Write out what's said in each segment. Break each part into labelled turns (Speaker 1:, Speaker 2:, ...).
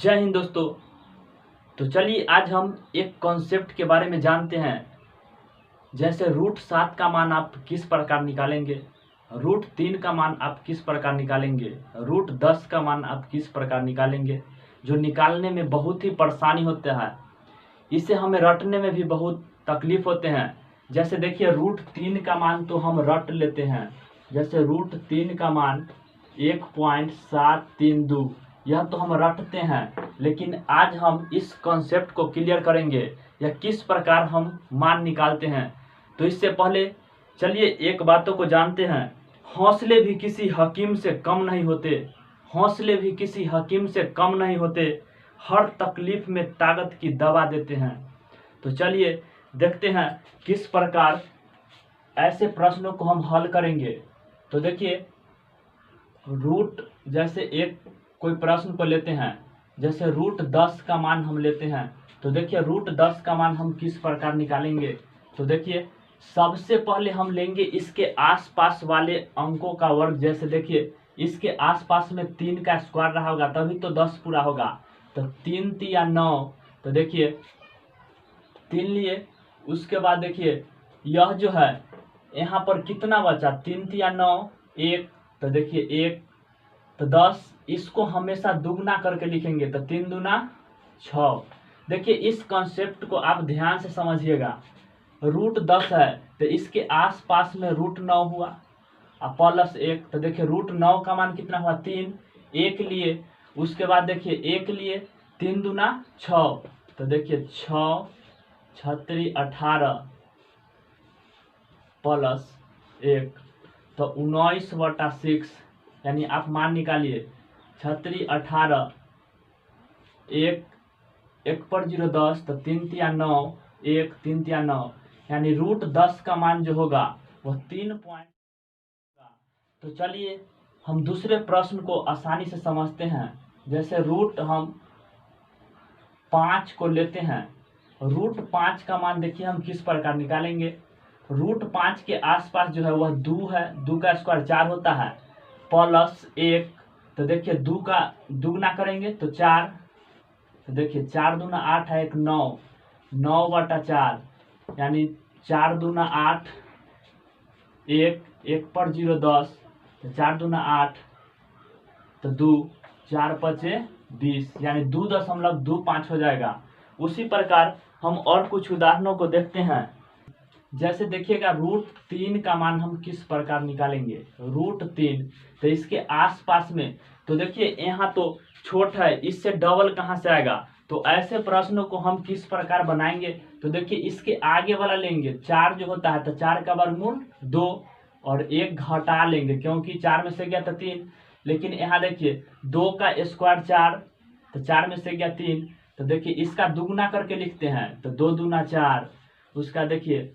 Speaker 1: जय हिंद दोस्तों। तो चलिए आज हम एक कॉन्सेप्ट के बारे में जानते हैं। जैसे रूट 7 का मान आप किस प्रकार निकालेंगे, रूट 3 का मान आप किस प्रकार निकालेंगे, रूट 10 का मान आप किस प्रकार निकालेंगे, जो निकालने में बहुत ही परेशानी होता है। इसे हमें रटने में भी बहुत तकलीफ होते हैं। जैसे देखिए रूट 3 का मान तो हम रट लेते हैं। जैसे रूट 3 का मान 1.732 यह तो हम रटते हैं, लेकिन आज हम इस कॉन्सेप्ट को क्लियर करेंगे या किस प्रकार हम मान निकालते हैं। तो इससे पहले चलिए एक बातों को जानते हैं। हौसले भी किसी हकीम से कम नहीं होते, हौसले भी किसी हकीम से कम नहीं होते, हर तकलीफ में ताकत की दवा देते हैं। तो चलिए देखते हैं किस प्रकार ऐसे प्रश्नों को हम हल करेंगे। तो देखिए जैसे एक कोई प्रश्न को लेते हैं, जैसे रूट 10 का मान हम लेते हैं। तो देखिए रूट 10 का मान हम किस प्रकार निकालेंगे। तो देखिए सबसे पहले हम लेंगे इसके आसपास वाले अंकों का वर्ग। जैसे देखिए इसके आसपास में 3 का स्क्वायर रहा होगा तभी तो 10 पूरा होगा। तो 3 तिया 9, तो देखिए 3 लिए। उसके बाद देखिए यह जो है यहाँ पर कितना बचा, 3 तिया 9 1, तो देखिए 1, तो 10। इसको हमेशा दुगना करके लिखेंगे तो 3 दूना 6। देखिए इस कॉन्सेप्ट को आप ध्यान से समझिएगा। रूट 10 है तो इसके आसपास में रूट 9 हुआ और +1, तो देखिए रूट 9 का मान कितना हुआ 3, 1 लिए। उसके बाद देखिए 1 लिए, 3 दूना 6, तो देखिए 6 6 18 +1, तो 19/6 यानी आप मान निकालिए 6 18 1 1 पर 0 10, तो 3 तिया 9 1 3 तिया 9, यानी रूट 10 का मान जो होगा वह 3 पॉइंट होगा। तो चलिए हम दूसरे प्रश्न को आसानी से समझते हैं। जैसे हम 5 को लेते हैं। रूट 5 का मान देखिए हम किस प्रकार निकालेंगे। रूट 5 के आसपास जो है वह 2 है, 2 का स्क्वायर 4 होता है, +1, तो देखिए 2 का दुगना करेंगे तो 4, तो देखिए 4 दूना 8 है, 1 9, 9/4, यानी 4 दूना 8, 1 1 पर 0 10, तो 4 दूना 8, तो 2 4 5 20, यानी 2.25 हो जाएगा। उसी प्रकार हम और कुछ उदाहरणों को देखते हैं। जैसे देखिएगा रूट 3 का मान हम किस प्रकार निकालेंगे। रूट 3 तो इसके आसपास में, तो देखिए यहाँ तो छोटा है, इससे डबल कहाँ से आएगा। तो ऐसे प्रश्नों को हम किस प्रकार बनाएंगे। तो देखिए इसके आगे वाला लेंगे 4 जो होता है, तो 4 का वर्गमूल 2 और 1 घटा लेंगे क्योंकि 4 में से गया तो 3। लेकिन यहाँ देखिए 2 का स्क्वायर 4, तो 4 में से गया 3, तो देखिए इसका दुगना करके लिखते हैं तो 2 दूना 4। उसका देखिए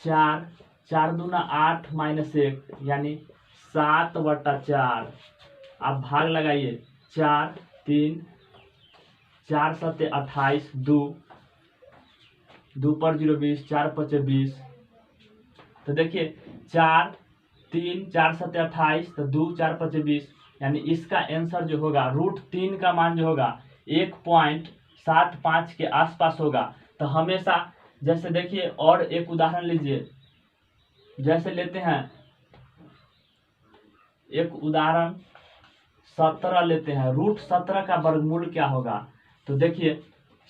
Speaker 1: 4 4 दूना 8 -1, यानी 7/4। आप भाग लगाइए 4 3 4 7 28, 2 2 पर 0 20, 4 5 20, तो देखिए 4 3 4 7 28, तो 2 4 5 20, यानी इसका आंसर जो होगा रूट 3 का मान जो होगा 1.75 के आसपास होगा। तो हमेशा जैसे देखिए और एक उदाहरण लीजिए। जैसे लेते हैं एक उदाहरण 17 लेते हैं। रूट 17 का वर्गमूल क्या होगा। तो देखिए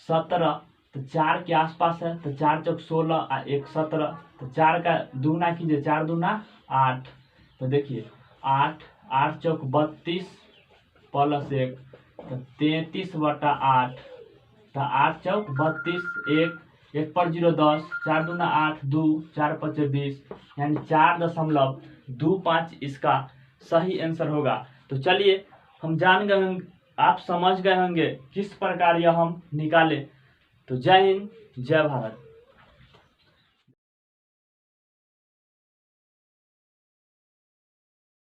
Speaker 1: 17 तो 4 के आसपास है, तो 4 चौक 16 और 1 17, तो 4 का दुगना कीजिए 4 दूना 8, तो देखिए 8 8 चौक 32 +1, तो 33/8, तो 8 चौक 32, 1 पर 0 10, 4 दूना 8, 2 4 5 20, यानी 4.25 इसका सही आंसर होगा। तो चलिए हम जान गए होंगे, आप समझ गए होंगे किस प्रकार यह हम निकाले। तो जय हिंद, जय भारत।